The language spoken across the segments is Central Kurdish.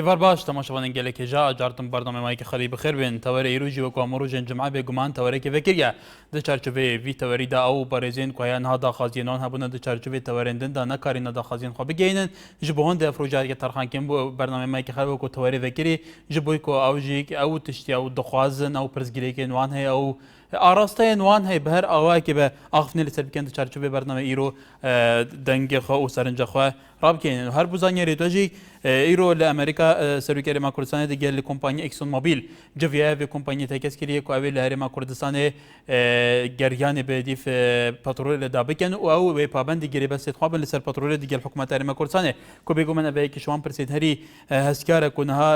سێڤار باش تەماشەوانین gelekêja acartin berdamemeyekî xelî bi xêr bên tewerê îro jî wekû amarojên cumê bêguman tewerekê vekiriye di çarçoveyê vî tewerî de ew parêzên ku heye niha daxwaziyên wan hebûne di çarçovê tewerên din de nekarîne daxwaziyên xwe bigihînin ji bo hindê efrojayeke terxankên bu bernamemeyekî xelî wekû tewerê vekirî ji bo ku ew jî ew tiştî ew dixwazin ew pirsgirêkên wan heye ew arasteyên wan heye bi her awayekê be axiftinê li ser bikin di çarçovê bername îro dengê xwe û serinca xwe rabikênin her bu zanyerê te jî îro li Amerîka Serokêrêma Kurdistanê digel li kompanyê Exxon Mobil civiya vê kompanyê tekez kiriye ku ew ê li Herêma Kurdistanê geryanê bi dîf petrolê da bikin û ew wê pabendî girêbestê xwe bin li ser petrolê digel hikûmeta Herêma Kurdistanê ku bêguman ev yekî ji wan pirsên herî hezkar ku niha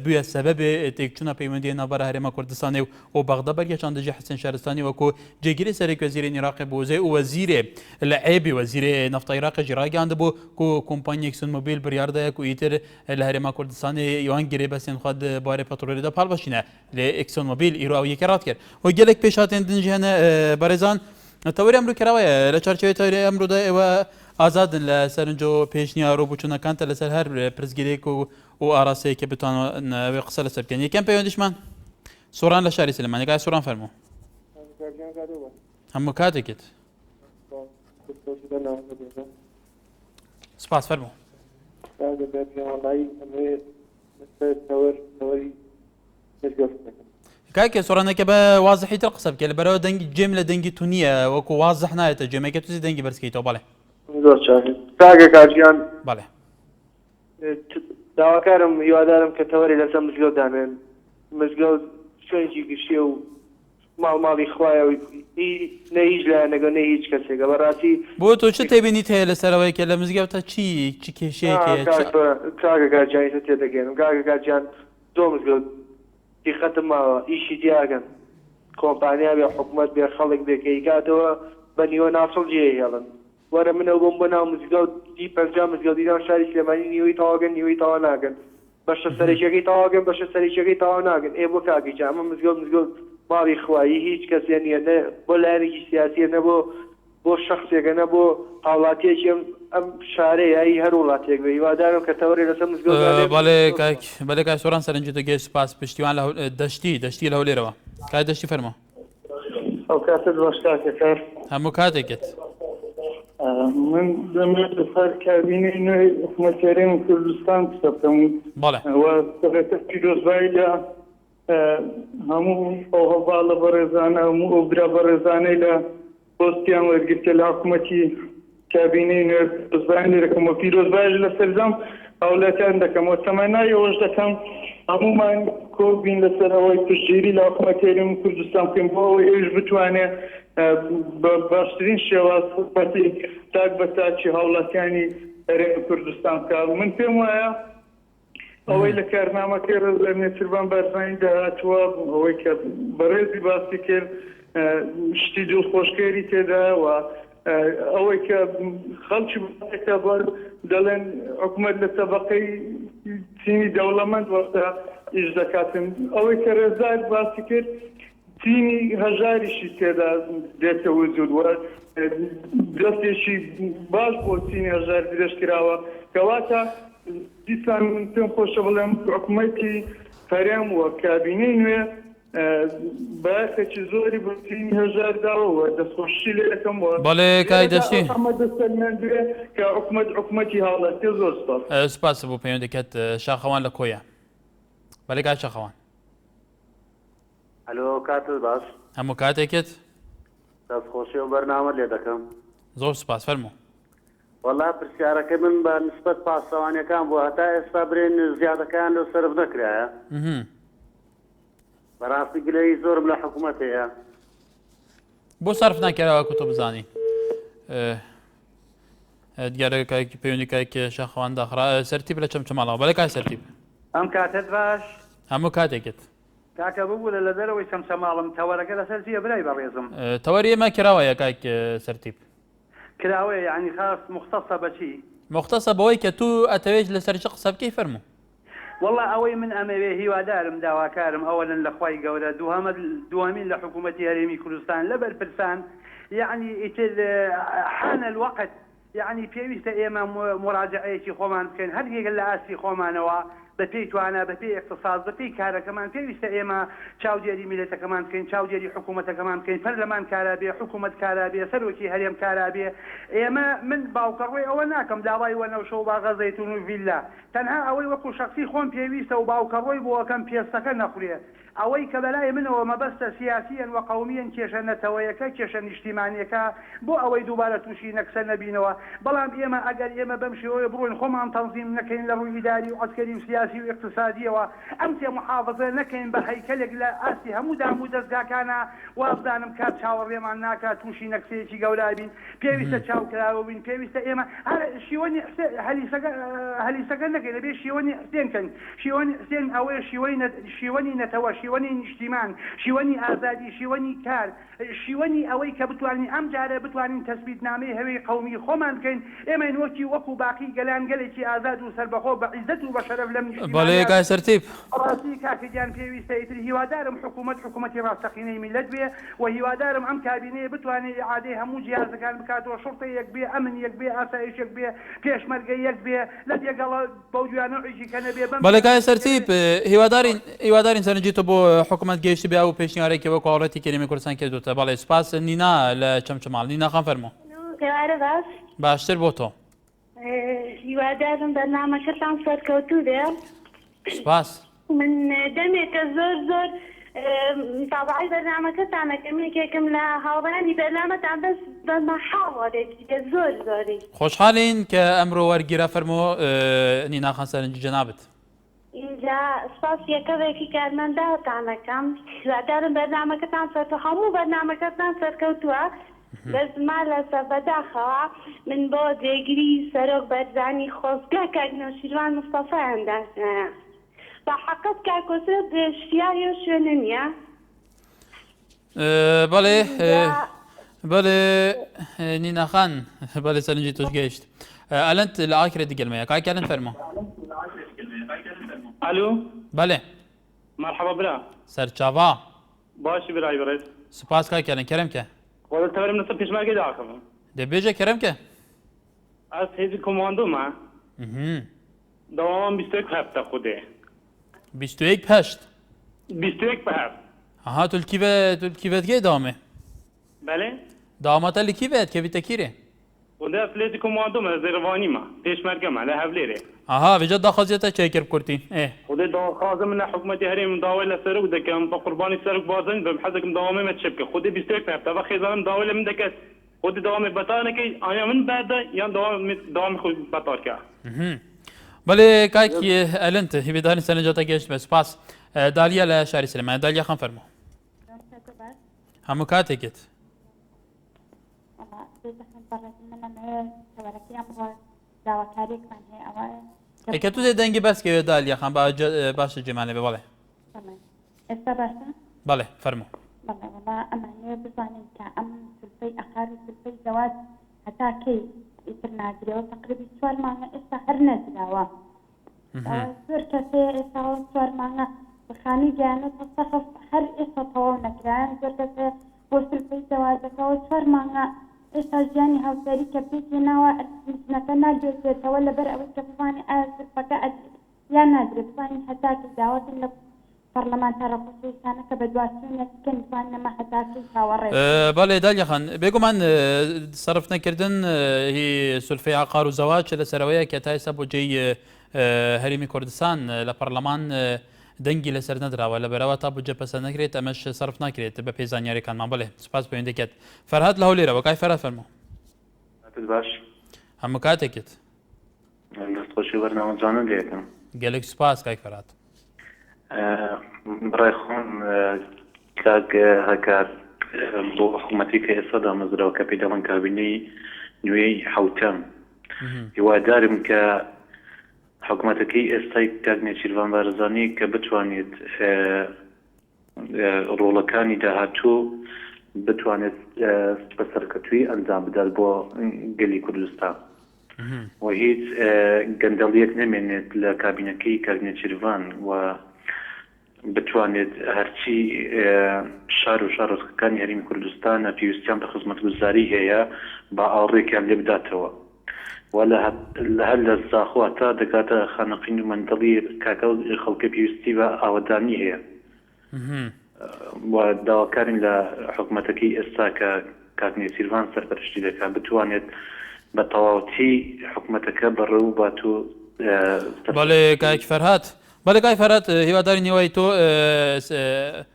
bûye sebebê têkçûna peywendiyê navbera Herêma Kurdistanê û Bexda bergeçan dijî Hesin Şaristanî wekû cêgirê Serokvezîrên Iraqê Bozê û wezîrê li Êbî wezîrê nefta Iraqê jî ragihand ku kompanyê Exxon Mobil biryar daye ku îtir li Herêma Kurdistanê wan girêbestên xwe di barê petrolê de palbexşîne lê Exxon Mobil îro ew yekê radkir û gelek pêşhatên din jî hene berêzan tewerê emro kirawe ye li çarçovê tewerê emro de ew azadin li serinca pêşniya rûbûçûnekan te li ser her pirsgirêk û arasteyekê bitonin wê qise li ser bikin yekem peywendişman soran li şerê Silêmanê gayet soran fermo hemû katekît سپاس فرمو كاكي سورانك با واضحي ترقصب كي برا دنج جمله دنجي تونيه وكو واضح نايت جمله كتوزي دنجي برسكيتو بالي زور شاهد كاكي كاجيان بالي داواکارم یوادارم کە تەوەری لەسەر مزگەوت دانێن مزگەوت شوێنی گشتیە و ماڵی خوایە و نە هیچ لایەنەگە نە هیچ کەسێکە بەڕاستی بۆ تۆ چ تێبینیت هەیە لەسەرەوەی کە لە مزگەوتە چی کێشەیەکێ کاکە کاجیانی تۆ تێدەگەێنم کاکە کاجیان زۆ مزگەوت دیقەتم ماوە ئیشی دیاگەن کۆمپانیا بێ حکوومەت بێ خەڵک بێ کە ئیکاتەوە بە نیوە ناسڵ جێ هێڵن وەرە منەوە بۆم بۆ ناو مزگەوت دی پەنجا مزگەوتیدان شاری سلێمانی نیوەی تەواگەن نیوەی تەوا ناگەن بەشە سەرێکیەکەی تەواگەن بەشە سەرێکیەکەی تەوا ناگەن ئێ بۆ کاکیجا ئەمە مزگەوت ماڵی خوایی هیچ کەسێ نییە نە بۆ لایەنێکی سیاسیە نە بۆ شەخصێکە نە بۆ هاوڵاتیەکی ئەم شارەیە ئەی هەر وڵاتێک بێ هیوادارم کە تەوەری لەسەر مزگەوت بەڵێ کاک سۆران سەرنجی دەگەی سوپاس پشتیوان دەشتی لە هەولێرەوە کای دەشتی فەرمە ئەو کاتت باش کاکەکار هەموو کاتێکت من دەمێت لەسەر کابینەی نوێی حکوومەتیارێمی کوردستان قسە بکەم وەسەرەتە پیرۆزبایی لە هەموو ئەو هەواڵە بەڕێزانە هەموو ئەو برا بەڕێزانەی لە پۆستیان وەرگرتە لە حکوومەتی کابینەی نوێ پیرۆزبایان لێ دەکەم و پیرۆزبایش لە سەرجەم هەوڵەتیان دەکەم و تەمەنایەوەش دەکەم هەمومان کۆبین لەسەر ئەوەی پشتگیری لە حکوومەتیارێمی کوردستان بکەین بۆ ئەوەی ئێوەش بتوانێت بە باشترین شێواز حکوومەتی تاک بە تاکی هاوڵاتیانی هەرێمی کوردستان بکات من پێم وایە ئەوەی لە کارنامەکەی ڕێزلێنێتربان بارزانانی داهاتووە ئەوەی کە بەڕێزی باسی کرد شتی دڵخۆشکێری تێدایەوە ئەوەی کە خەڵکی بڵێکە بەر دەڵێن حکوومەت لە تەبەقەی چینی دەوڵەمەند وەستا ئیش دەکاتن ئەوەی کە ڕێزار باسی کرد چینی هەژاریشی تێدا دێتە وجود وە دەستێکی باش بۆ چینی هەژار درێژ کراوە کەواتە دیسان من پێم خۆشە بڵێم حکوومەتی هەرێم وە کابینەی نوێ بەیەکێکی زۆری بۆ چینی هەژار داوەوە دەستخۆشی لێ دەکەم وە بەڵێ کای دەشتی ئەمە دەستەرمێن بێ کە حکوومەتی هاوڵاتی زۆر سپاس بۆ پەیوەندیکەت شاخەوان لە کۆیە بەڵێ کای شاخەوان ئەلۆ کاتت باش هەموو کاتێکت دەستخۆشی و بەرنامە لێ دەکەم زۆر سپاس فەرموو وەڵا پرسیارەکە من بە نسبەت پاسەوانیەکان بوو هەتا ئێستا برێن زیادەکان لەو سەرف نەکرایە بەڕاستی گلەی زۆرم لە حکوومەت هەیە بۆ سەرف ناکراوە کو تۆ بزانی دیارە پەیوەندی کایکی شاخەوان داخرا سەرتیب لە چەمچەماڵەوە بەڵێ کای سەرتیب ئەم کاتت باش هەموو کاتێکت کاکە ببوو لە دەرەوەی چەمچەماڵم تەوەرەکە لەسەر چییە برای بەڕێزم تەوەری ئێمە کراوەیە کایک سەرتیب کراوەیە یعنی خاص مختصە بەچی مختصە بەوەی کە تو ئەتەوێت لەسەر چ قسە بکەی فەرموو والله ئەوەی من ئەمەوێ هیوادارم داواکارم ئەوەن لە خوای گەورە دوهەمین لە حکوومەتی هەرێمی کوردستان لەبەر پرسان يعني حان الوقت يعني پێویستە ئێمە مراجعەیەکی خۆمان بکەین هەرگێک لە ئاستی خۆمانەوە بەپێی توانە بەپێی اقتصاد بەپێی کارەکەمان پێویستە ئێمە چاودێری میلەتەکەمان بکەین چاودێری حکوومەتەکەمان بکەین پەرلەمان کارا بێ حکوومەت کارا بێ سەرۆکی هەرێم کارا بێ ئێمە من باوکەڕۆی ئەوە ناکەم داوای وەنەوشە و باغە زەیتون و ڤیلا تەنها ئەوەی وەکو شخصی خۆم پێویستە و باوکەڕۆی بۆەکەم پێستەکە نەخورێ ئەوەی کە بەلای منەوە مەبەستە سیاسیەن و قەومیەن کێشە نەتەوەیەکە کێشە نیشتیمانیەکە بۆ ئەوەی دووبارە تووشی نەکسە نەبینەوە بەڵام ئێمە ئەگەر ئێمە بەم شێوەیە بڕۆین خۆمان تەنظیم نەکەین لە ڕووی ئیداری و عەسکەری و سیاسی و اقتصادیەوە ئەم تێ محافظە نەکەین بە هەیکەلێک لە ئاستی هەموو دام و دەستگاکانە وابزانم کات چاوەڕێمان ناکات تووشی نەکسەیەکی گەورە بین پێویستە چاوکراوە بین پێویستە ئێمە شیوەنی هەلیسەکە نەکەین لەبێ شیوەنی حسێنکەن شیوەنی حسێن ئەوەیە شیوەنی نەتەوە شیوەنی نیشتیمان شیوەنی ئازادی شیوەنی کار شیوەنی ئەوەی کە بتوانین ئەم جارە بتوانین تەثبیتنامەی هەوێی قەومی خۆمان بکەین ئێمە وەکو باقی گەلان گەلێکی ئازاد و سەربەخۆ بە عیزەت و بە شەرەف لەم بەڵێ کاک سەرتیب ڕاستی کاکەگیان پێویستە ئیتر هیوادارم حکوومەتی ڕاستەقینەی میلەت بێ و هیوادارم ئەم کابینەیە بتوانێت ئیعادەی هەموو جیهازەکان بکاتەوە شوڕتە یەک بێ ئەمن یەک بێ ئاسایش یەک بێ پێشمەرگە یەک بێ لە دێگەڵە بەو جوانەوەیکی کە نەبێ بەڵێ کاک سەرتیب هیوادارین سەرنجیتە بۆ حکوومەت گەیشتی بێ و پێشنیارێکی وەکو هاوڵاتی کەریمی کوردستان کردوتە بەڵێ سپاس نینا لە چەمچەماڵ نینا خان فەرموو باشتر بۆ تۆ هیوادارم بەرنامەکەتان سەرکەوتوو بێ سپاس من دەمێکە زۆر تابعی بەرنامەکەتانەکەم یەکێکم لە هاوڕانی بەرنامەتان بەس بە مەحاوەرێکی زۆری خۆشحاڵین کە ئەمڕۆ وەرگیرە فەرموو نینا خان سەرنجی جەنابەت اینجا سپاس یەکەوێکی کارمەنداتانەکەم هیوادارم بەرنامەکەتان سەرکەوتووە هەموو بەرنامەکەتان سەرکەوتووە بەزما لەسەر بەداخەوە من بۆ جێگیری سەرۆک بەرزانی خۆزگا کاک نەوشیروان مستەفا ئەندازنایە بە حەقەت کاکۆسرە شتیاری و شوێنە نییە بەڵێ نینا خان بەڵێ سەرنجی تۆش گەیشت ئەلەند لە ئاکرێ دیگەلمەیە کاک ئەلەند فەرموو الو بەڵێ مرحبا برا سەرچاوا باشی برای برێت سپاس کاک ئەلەند کەرەمکە خۆدە تەوەرم لەسەر پێشمەرگەی داکەم دەبێژە کەرەمکە ئەس هێزی کۆماندۆمە دەوامان 21 هەفتە خودێ 21 پەشت 21 بە هەفت ئەها تولکیڤێت گێ داوامێ بەڵێ داوامەتە لکیڤێت کەویتە کیرێ خودێ ئەفلێتی کۆماندۆمە لە زێڕڤانیمە پێشمەرگەمە لە هەولێرێ ئەها بێجە داخەزیێتە چێکر بکورتی خودێ داخوازم لە حکوومەتی هەرێم داوای لە سەرک دەکەم بە قوربانی سەرک بازن بەم حەزەکەم داوامێمە چ بکە خودێ 21 هەفتە بە خێزانم داوای لە من دەکەت خودی داوامی بەتانەکەی ئایا من بەردە یان داوامی خۆی بەتارکە بەڵێ کاکی ئەلەند هیوادارین سەرنجاتە گەیشت بە سپاس دالیا لە شاری سلێمانە دالیا خان فەرموو هەموو کاتێکت کە تو دەنگی بەسکەوێ دالیا خان باشە جێمانێ بێ بەڵێ ئێستا باشە بەڵێ فەرموو بەڵێ وەڵا ئەمانەیە بزانین کە ئەم سلفەی ئەخار و سلفەی زەواج هەتا کەی ئیتر ناگرێەوە تقریبی 4 مانگە ئێستا هەر نەدراوە زۆر کەسەیە ئێستا 4 مانگە بخانی گیانەت هەستەخەف هەر ئێستا تەواو نەکرایان زۆر کەسەیە بۆ سلفەی زەواجەکەەوە 4 مانگە ئێستا ژیانی هاوسەری کە پێی ناوە ئەسنەکە ناگرێتێتەوە لەبەر ئەوەی کە بزانین ئایا سلفەکە یان ناگرێت بزانین هەتاکە داوەتن لە پەرلەمانتارە خۆشەویستانەکە بە دواترێنێککەن بزانینەمە هەتاکەی چاوەڕێ بەڵێ دالیا خان بێگومان سەرف نەکردن هی سولفەی عقار و زەواج لەسەرەوەیە کە تا ئێستا بۆ جێی هەرێمی کوردستان لە پەرلەمان دەنگی لەسەر نەدراوە لەبەرەوە تا بودجە پەسەند نەکرێت ئەمەش سەرف ناکرێت بە پێی زانیاریەکانمان بڵێ سوپاس پەیوەندیکەت فەرهاد لە هەولێرەوە کای فەرهاد فەرموو باش هەموو کاتێکت دەستخۆشی بەرنامەجانە لێکم گەلێک سوپاس کای فەرهاد بڕای خۆم کاک هەکار بۆ حکوومەتی کە ئێستا دامەزراوە کە پێی دەڵێن کابینەی نوێی حوتەم هیوادارم کە حکوومەتەکەی ئێستای کاک نێچیروان بارزانی کە بتوانێت ڕۆڵەکانی داهاتوو بتوانێت بە سەرکەوتووی ئەنجام بدات بۆ گەلی کوردستان و هیچ گەندەڵیەک نەمێنێت لە کابینەکەی کاک نێچیروان و بتوانێت هەرچی شار و شارۆچکەکانی هەرێمی کوردستانە پێویستیان بە خزمەتگوزاری هەیە با ئاڵڕێکیان لێ بداتەوە ولا هل الزاخوة تا دكاتة خانقين ومنطلي كاكو خلق بيوستي وآوداني هي ودواكارين لحكومتك إساكا كاتني سيرفان سرپرشتي دكا بتوانيت بتواوتي حكومتك بروباتو بله كايك فرهات بله كاي فرهات هیواداری نیوی تو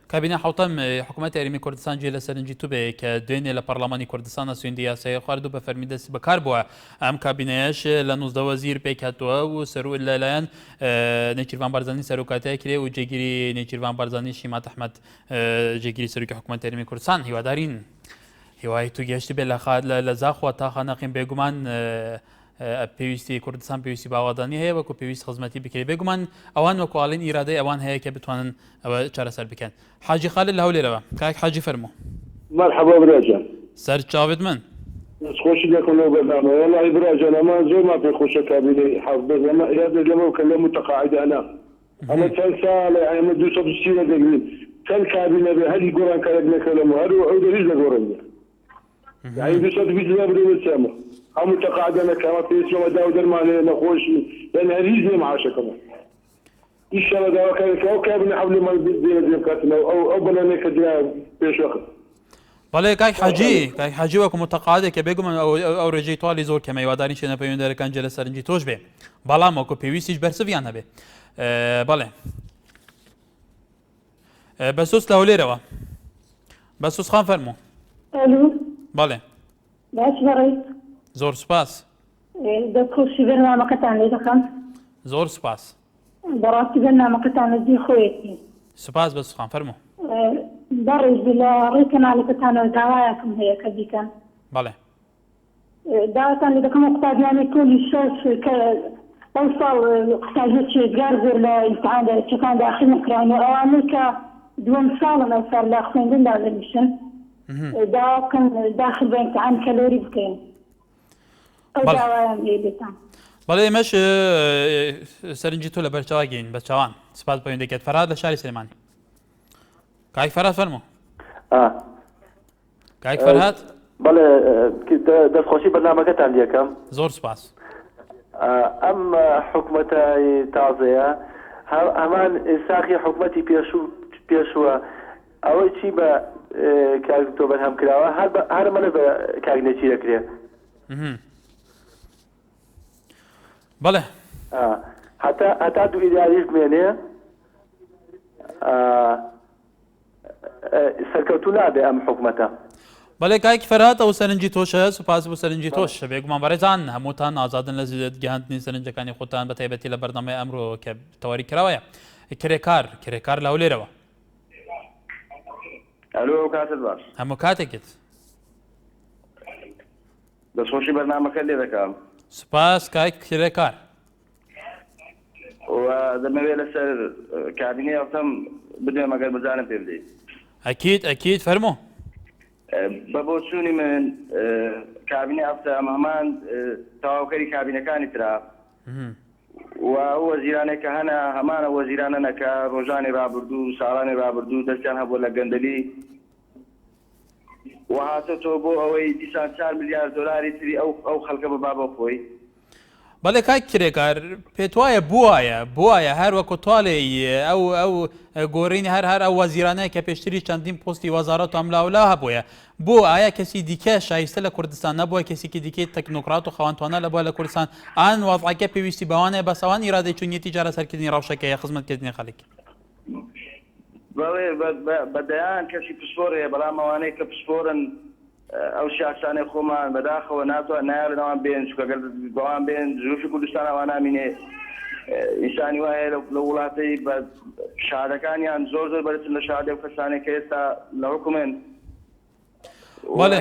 کابینه حوتم حکومت اریمی کردستان جیل سرنجی تو به که دوینه لپارلمانی کردستان سویندیا سه خواردو به فرمیده سی بکار بوا ام کابینهش لنوزده وزیر پیکاتوا و سرو اللالان نیچیروان بارزانی سروکاته کلی و جگیری نیچیروان بارزانی شیمات احمد جگیری سروک حکومت اریمی کردستان هیوادارین هیوای تو گشتی به لخاد لزاخ و تا خانقین بگمان پێویستی کوردستان پێویستی باوادانی هەیە وەکو پێویست خزمەتی بکرێت بێگومان ئەوان وەکوڵین ئیرادەی ئەوان هەیە کە بتوانن ئەوە چارەسەر بکەن حاجی خالد لە هەولێرەوە کاک حاجی فەرموو مرحبا براجان سەر چاوت من خۆشی دەکەم لەو بەردامە وەڵی براجان ئەمە زۆرمان پێ خۆشە کابینەی حەفبەز ئەمە ئیرادە لەمە کە لە متەقاعدانە ئەمە چەند ساڵێ ئەمە 230 دەگرین چەند کابینە بێ هەری گۆڕانکارێک نەکەلەمە هەر ئەو دەریش لەگۆڕنیە یعنی 220 برێ چەمە هم متقاعدنا كما في اسمه داود المالي نخوشي لان هريز معاشكم ان شاء الله داو كان كابن حول ما ديال كاتنا او بلا نيك ديال بيش وقت بله کاک حاجی وەکو متەقاعدێک کە بێگوم ئەو ڕێژەی توالی زۆر کەمە هیواداری شوێنە پەیوەندیدارەکان جێ لە سەرنجی تۆش بێ بەڵام وەکو پێویستیش بەرسەویان هەبێ بەڵێ بەسوس لە هەولێرەوە بەسوس خان فەرموو بەڵێ باش بڕێ زۆر سوپاس دەکۆشی بەرنامەکەتان لێ دەکەم زۆر سوپاس بەڕاستی بەرنامەکەتان لەجێ خۆیەتی سوپاس بەسوس خان فەرموو بەڕێز لە ڕێی کەناڵەکەتانەوە داوایەکم هەیە کە بیکەن بەڵێ داواتان لێ دەکەم قوتابیانی کۆلی شۆش کە ئەو ساڵ قوتابیە چێزگار زۆر لە ئیمتحان دەرەچەکان داخل نەکراون و ئەوانەی کە دووەم ساڵن ئەوسار لە خوێندندا دەنیشن داواکەن داخل بە ئیمتحان کەلۆری بکەین ئەو داوایان لێ دێتان بەڵێ ئێمەش سەرنجی تۆ لە بەرچاوا گەین بە چاوان سپاس پەیوەندیکەت فەرهاد لە شاری سلێمانی کاک فەرهاد فەرموو کاک فەرهاد بەڵێ دەستخۆشی بەرنامەکەتان لێ یەکەم زۆر سپاس ئەم حکومەتای تازەیە هەمان ئێساقی حکومەتی پێشووە ئەوەی چی بە کاک تۆ بەرهەم کراوە هەرمەلە بە کاگنێکی دەکرێ بەڵێ هەتا دوو ئیداریش بمێنێ سەرکەوتوو نابێ ئەم حکومەتە بەڵێ کاکی فەرهاد ئەو سەرنجی تۆشە سوپاس بۆ سەرنجی تۆش بێگومان بەڕێزان هەمووتان ئازادن لە گەهاندنی سەرنجەکانی خۆتان بە تایبەتی لە بەردەمای ئەمڕۆ کە تەواوی کراوەیە کرێکار لە هەولێرەوە ئەلۆ کاتت باش هەموو کاتێکت دەستخۆشی بەرنامەکە لێ دەکەم سوپاس کاک کرێکار دەمەوێت لەسەر کابینەی هەفتەم بدوێم ئەگەر بزانم پێ بدەیت ئەکید فەرموو بە بۆ چوونی من کابینەی هەفتە هەمان تەواوکەری کابینەکانی ترا و ئەو وەزیرانێک کە هەنا هەمانە وەزیرانە نەکە ڕۆژانی ڕابردوو ساڵانی ڕابردوو دەستیان هەبوو لە گەندەلی و هاتەوە بۆ ئەوەی دیسان 4 میلیارد دۆلاری تری ئەو خەڵکە بەبا بۆ خۆی بەڵێ کاک کرێکار پێت وایە بووایە هەر وەکو تواڵێ ئەو گۆڕینی هەر ئەو وەزیرانەیە کە پێشتری چەندین پۆستی وەزارەت و ئەملاولا هەبووە بۆ ئایا کەسی دیکە شایستە لە کوردستان نەبووە کەسێکی دیکەی تەکنۆکرات و خەوانتوانە لەبووە لە کوردستان ئان وەزعەکە پێویستی بەوانەیە بەسەوان ئیرادەی چونیەتی جارە سەرکردنی ڕەوشەکەیە خزمەتکردنی خەڵک بەڵێ بەدەیان کەسی پسپۆرەیە بەڵام ئەوانەی کە پسپۆرن ئەو شاسانەی خۆمان بەداخەوە ناتوان نایڵەوان بێن چکەگەر بەوان بێن زروفی کوردستان ئەوان نامینێ ئینسانی وایە لە وڵاتەی بە شادەکانیان زۆر بەرزن لە شادە و کەسانێک کە ئێستا لە حکومن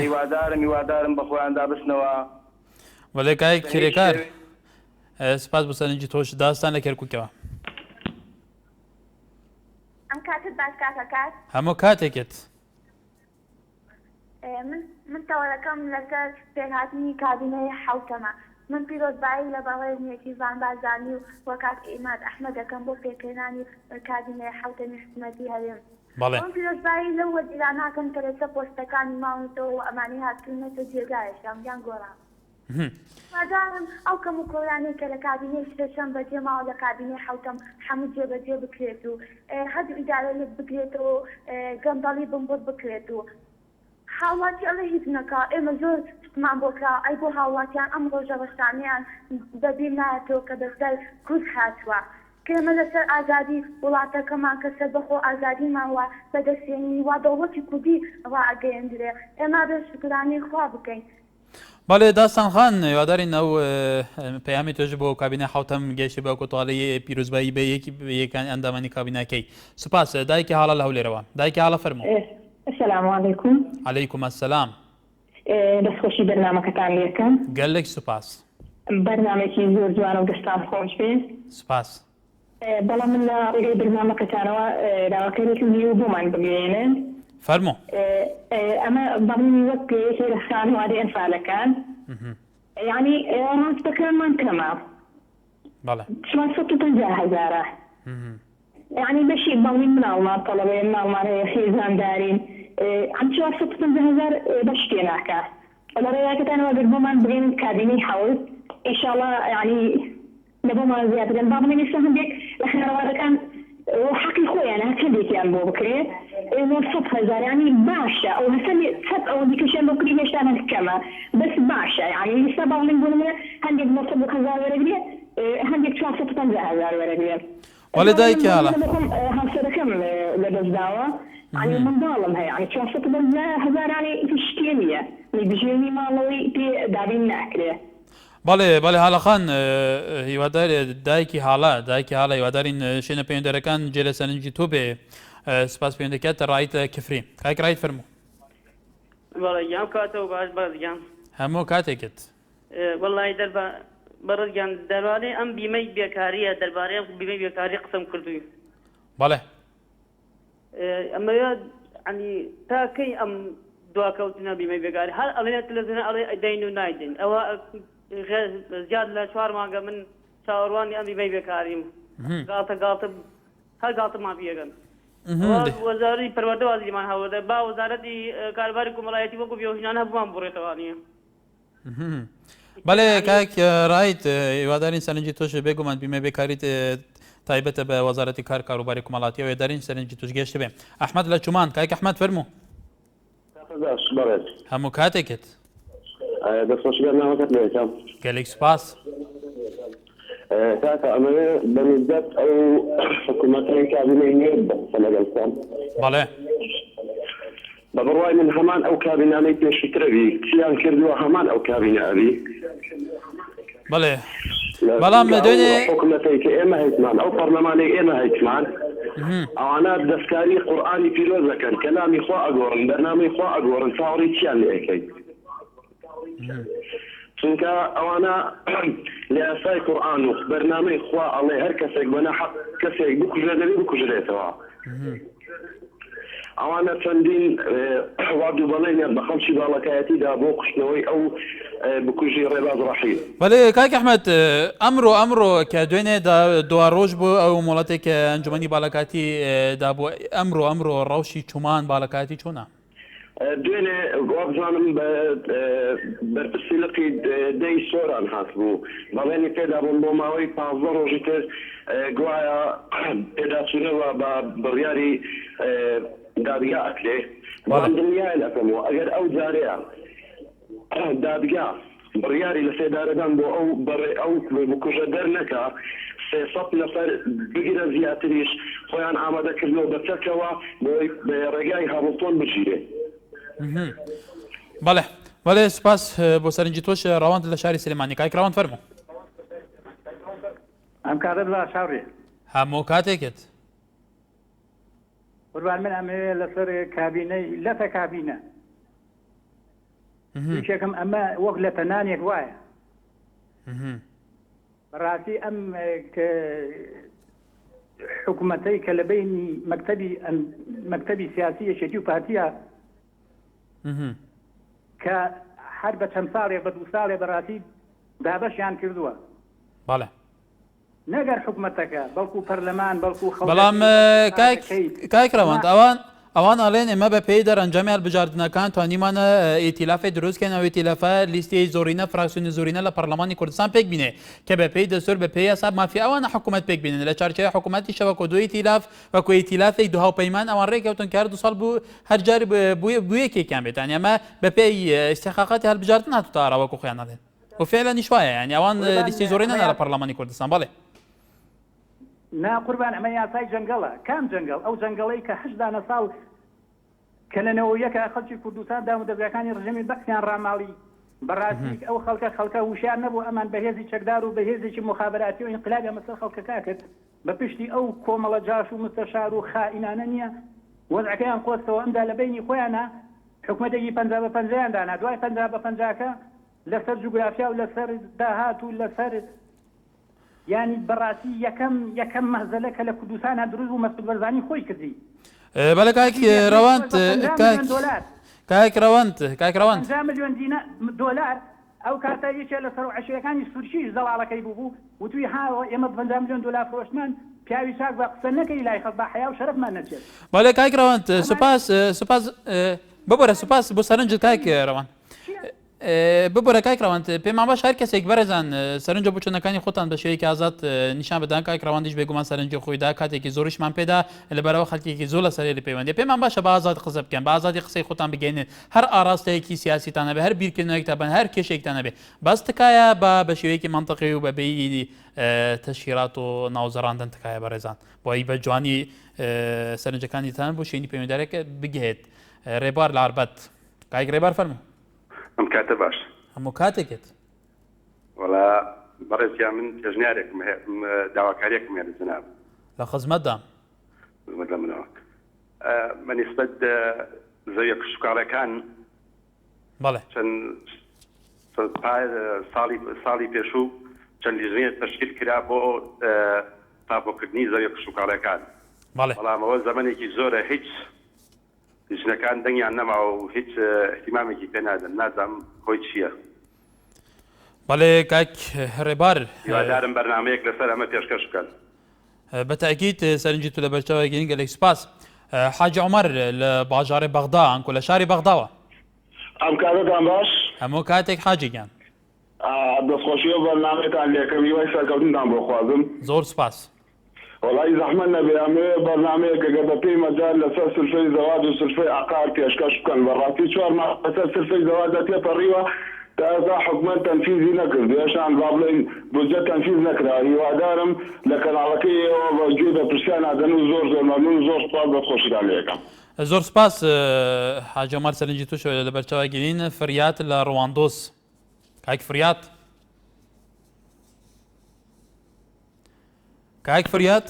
هیوادارم بە خۆیان دابستنەوە بەڵێ کاک کرێکار سپاس بۆ سەرنجی تۆش داستان لە کەرکووکەوە ئەم کاتت باش کاتەکات هەموو کاتێکت من تەوەلەکەم لەسەر پێهاتنی کابینەی حوتەمە من پیرۆزبایی لە باوەی نێچیروان بارزانی و وەکات ئیماد ئەحمەد دەکەم بۆ پێکهێنانی کابینەی حوتەمی حکوومەتی هەرێم من پیرۆزبایی لەو وەزیراناکەم کە لەسەر پۆستەکانی ماونەتەوە و ئەمانی هاتوونەتە جێگایە شامیان گۆڕان مادام ئەو کەم و کۆرانەی کە لە کابینەی سێشەم بەجێ ماوە لە کابینەی حوتەم هەموو جێبەجێ بکرێت و هەردوو ئیدارە لێک بگرێتەوە گەندەڵی بمبۆر بکرێت و هاوڵاتی ئەڵێ هیچ نەکا ئێمە زۆر شتمان بۆکرا ئەی بۆ هاوڵاتیان ئەم ڕۆژە ڕەشتانیان بەبیر نایەتەوە کە دەستەر کورد هاتووە کێمە لەسەر ئازادی وڵاتەکەمان کە سەربەخۆ ئازادیمان وە بەدەستێنی وا دەوڵەتی کوردی ڕائەگەیەندرێ ئێمە بێ شکرانەی خوا بکەین. بەڵێ داستان خان هیوادارین ئەو پەیامی تۆش بۆ کابینە حوتەم گەیشتی بە کۆتاڵی پیرۆزبایی بە یەکانی ئەندامانی کابینەکەی. سوپاس دایکی حاڵە لە هەولێرەوە دایکی حاڵە فەرموو. السلام عليكم. عليكم السلام. دەستخۆشی بەرنامەکەتان لێکەم. گەلێک سوپاس. بەرنامێکی زۆر جوانە و دەستان خۆش بێ. سوپاس. بەڵام من لە ڕێگەی بەرنامەکەتانەوە داواکاریێکی نیو بۆمان بگەێنن. فەرموو. ئەمە بەڵێنی وەک پێشێ لە خانوادەی ئەنفالەکان. یعنی ڕاستەکانمان کەمە. بەڵێ. 450,000. يعني بشي بضمن من الله طلبين من الله خيزان دارين عم تشوف 450,000 بشتيناك ولا رياك انا وقت بمان بغين كابيني حول ان شاء الله يعني لبما زياده لان بعض من يسهم بك احنا هذا كان وحكي خويا انا هكذا يعني ابو بكري انه 400,000 يعني باشا او هسمي تحط او ديك الشيء بكري مش انا كما بس باشا يعني لسه بعض من يقولوا هندي بنصب 5,000 ورقه هندي 450,000 ورقه ولی دایکی حالا همسركم لبزداوة يعني من ظالم هي يعني شو صوت هزار يعني في الشتيمية اللي بيجيني مالوي في دابين ناكله بەڵێ حالا خان هیوادار دایکی حالا هیوادارین شوێنە پەیوەندەرەکان جێ لە سەرنجی تۆ بێ سپاس پەیوەند دەکات ڕایتە کفری کاک ڕایت فەرموو. وەڵی یام کاتەوە باش بەرزگیان هەموو کاتێکت وەڵی بەڕزگیان دەربارەی ئەم بیمەی بێکاریە دەربارەی ئەم بیمەی بێکاری قسەم کردووی. بەڵێ ئەمە ینی تاکەی ئەم دواکەوتنە بیمەی بێکاری هەر ئەڵێنێت تەلەڤیزیۆن ئەڵێ دەین و نایدین ئەوە زیاد لە 4 مانگە من چاوەڕوانی ئەم بیمەی بێکاریم گاڵتە هەر گاڵتەمان پێگەن وەزاری پەروەردە وازیرمان هەوڵدە با وەزارەتی کارباری کۆمەڵایەتی وەکو بێهۆشینانە هەبوومان بڕێتەوانیە. بەڵێ کاک ڕایت هیوادارین سەرنجی تۆش بێگومان بیمە بێکاریت تایبەتە بە وەزارەتی کار کاروباری کۆمەڵاتیەوە هێدارین سەرنجی توش گەشت بێ. ئەحمەد لە چومان کاک ئەحمەد فەرموو. هەموو کاتێکت دەستخۆشی بەرنامەکەت لێکەم. گەلێک سوپاس. کاکە ئەمەوێ بەنسبەت ئەو حکوومەتەی کابینەی نوێ بەسە لەگەڵتان. بەڵێ. بە بڕوای من هەمان ئەو کابینانەی پێشترەوی چیان کردووە هەمان ئەو کابینە ئەوی. بەڵێ. بەڵام دوێنێ حکوومەتەی کە ئێمە هەیتمان ئەو پەرلەمانەی ئێمە هەیتمان ئەوانە دەستکاری قورئانی پیرۆز دەکەن کەلامی خوا ئەگۆڕن بەرنامەی خوا ئەگۆڕن چاوەڕی چیان لێ ئەەکەی. چونکە ئەوانە لە یاسای قورئان و بەرنامەی خوا ئەڵێ هەر کەسێک بەنەحەق کەسێک بکوژێت دەبێت بکوژرێتەوە. ئەوانە چەندین وادو بەڵێنێت بە خەڵکی باڵەکایەتیدا بۆ قشتنەوەی ئەو بکوژی ڕێباز ڕەحیم. بەڵێ کاک ئەحمەد ئەمڕۆ کە دوێنێ دوا ڕۆژ بوو ئەو وڵاتێک کە ئەنجومەنی باڵەکاتی دابوو ئەمڕۆ ڕەوشی چومان باڵەکاتی چۆنە؟ دوێنێ وابزانم بەرپرسی لقی دەی سۆران هاتبوو بەڵێنی پێدا بوون بۆ ماوەی 15 ڕۆژی تر گوایە پێداچوونەوە بە بڕیاری دادگا ئەکرێ بەڵام دڵنیای دەکەمەوە ئەگەر ئەو جارەیە دادگا بڕیاری لە سێدارەدان بۆ ئەو بکوژە دەرنەکە 300 نەفەر بگیرە زیاتریش خۆیان ئامادەکردنەوە بەچەکەوە بۆی ڕێگای هەبڵتۆن بگیرێ. بەڵێ سپاس بۆ سەرنجی تۆش ڕەواند لە شاری سلێمانی کاک ڕەواند فەرموو. ئەم کارت لە شاڕێ هەموو کاتێکت قوربان من ئەمەوێ لەسەر کابینەی لەتە کابینە یەکێکم ئەمە وەک لە تەنانێک وایە بەڕاستی ئەم حکوومەتەی کە لە بینی مەکتەبی سیاسی یەکێتی و پارتیە کە هەر بە چەند ساڵێ بە 2 ساڵێ بەڕاستی دابەشیان کردووە. بەڵێ. نەگەر حکوومەتەکە بەڵکو پەرلەمان بەڵکو بەڵام کاک ڕەواند ئەوان ئەڵێن ئێمە بە پێی دەرەنجامی هەڵبژاردنەکان توانیمانە ئیتیلافی دروستکەن ئەو ئیتیلافە لیستی زۆرینە فراکسیۆنی زۆرینە لە پەرلەمانی کوردستان پێک بینێ کە بە پێی دەستور بە پێی یاسا مافی ئەوانە حکوومەت پێک بینن لە چارچەوەی حکوومەتی شەوەکۆ دوی ئیتیلاف وەکو ئیتیلافی دو هاوپەیمان ئەوان ڕێککەوتن کار 2 ساڵ بوو هەر جار بوو یەکێکیان بێت ئەمە بە پێی ئیستحقاقاتی هەڵبژاردن هاتوتە ئاڕا وەکو خۆیان ئەڵێن وفعلا نیشوایە یعنی ئەوان لیستی زۆرینە لە پەرلەمانی کوردستان بەڵێ نا قوربان ئەمە یاسای جەنگەڵە کام جەنگەڵ ئەو جەنگەڵەی کە 18 ساڵ کە لەنەوەیەکە خەڵکی کوردستان دام و دەبیەکانی ڕژەمی بەختیان ڕاماڵی بەڕاستی ئەو خەڵکە وشیان نەبوو ئەمان بەهێزی چەکدار و بەهێزێکی مخابراتی و ئینقلابی مەسەر خەڵکەکە کرد بە پشتی ئەو کۆمەڵە جاش و مستەشار و خائینانە نییە وەزعەکەیان قۆستەوە ئەمدا لە بینی خۆیانە حکوومەتێکی 50 بە 50 دانا دوای 50 بە 50کە لەسەر جوگرافیا و لەسەر داهات و لەسەر یعنی بەڕاستی یەکەم مەزەلە کە لە کوردستانە دروست بوو مەسعود بەرزانی خۆی کردی بەڵێ کاک ڕەوەند کاک ڕەوەند 50 ملیۆن دۆلار ئەو کاتە یەکێ لە سەر عەشیرەکانی سوورشیش زەڵاڵەکەی بوو وتوی ها ئێمە 50 ملیۆن دۆلار فرۆشتمان پیاوی چاک بە قسە نەکەی لای خەڵک بە حیا و شەرەفمان نەچێت بەڵێ کاک ڕەوەند سوپاس ببوورە سوپاس بۆ سەرنجت کاک ڕەوەند ببوورە کاک ڕەوەند پێمان باش هەر کەسێک بەرەزان سەرنجە بچوونەکانی خۆتان بە شێوەیەکی ئازاد نیشان بدەن کاک ڕەوەندیش بێگومان سەرنجی خۆیدا کاتێکی زۆریشمان پێدا لەبەرەوە خەڵکێکی زۆر لە سەرێری پەیوەندی پێمان باشە بە ئازاد قسە بکەن بە ئازادی قسەی خۆتان بگەینن هەر ئاراستەیەکی سیاسیتانە بێ هەر بیرکردنەوەیەکتان بن هەر کێشێکتانە بێ باس تکایە بە شێوەیەکی منطقی و بەبێی تەشکیلات و ناوزەڕاندن تکایە بەڕێزان بۆی بە جوانی سەرنجەکانیتان بۆ شوێنی پەیوەندیدارێک بگهێت ڕێبوار لە عاربەت کاک ڕێبوار فەرموو ئەم کاتە باش هەموو کاتێکت وڵا بەڕێزیان من تێژنیارێکم داواکاریێکم هێنە جەناب لە خزمەتدا لە منەوە بەنسبەت زەویە کشتوکاڵەکان بەڵێ چەند ساڵی پێشوو چەند لیژنەیە تەشکیل کرا بۆ تاپۆکردنی زەویە کشتوکاڵەکان بەڵامەوە زەمانێکی زۆرە هیچ لیژنەکان دەنگیان نەماوە و هیچ احتیمامێکی پێ نادەن نازانم خۆی چییە بەڵێ کاک ڕێبار هیوادارم بەرنامەیەک لەسەر ئەمە پێشکەش بکەن بەتاکید سەرنجی تو لە بەرچاوی گەرین گەلێک سوپاس حاج عومەر لە باژارێ بەغدا ئەنکۆ لە شاری بەغداوە ئەم کاتتان باش هەموو کاتێک حاجیگیان دەستخۆشیە بەرنامەتان لێکەم هیوای سەرکەوتنتان بۆ خوازم زۆر سوپاس وڵی زەحمەت نەبێ ئەمێ بەرنامەیەکە گە بە پێی مەجال لەسەر سلفەی زەواج و سلفەی عقار پێشکەش بکەن بەڕاستی 4 مانگ لەسەر سلفەی زەواجدا تێپەڕیوە تا حکومەت تەنفیزی نەکرد هێشان با بڵێن بودجە تەنفیز نەکرا هیوادارم لە کەناڵەکەیەوە بەگوێ بە پرسیان نادەن و زۆر مەمنون زۆر سوپاس دەستخۆشیتان لێ یەکەم زۆر سوپاس حاج عومەر سەرنجی توش لە بەرچاوی گرین فریات لە ڕواندۆس کاک فریات کاک فریات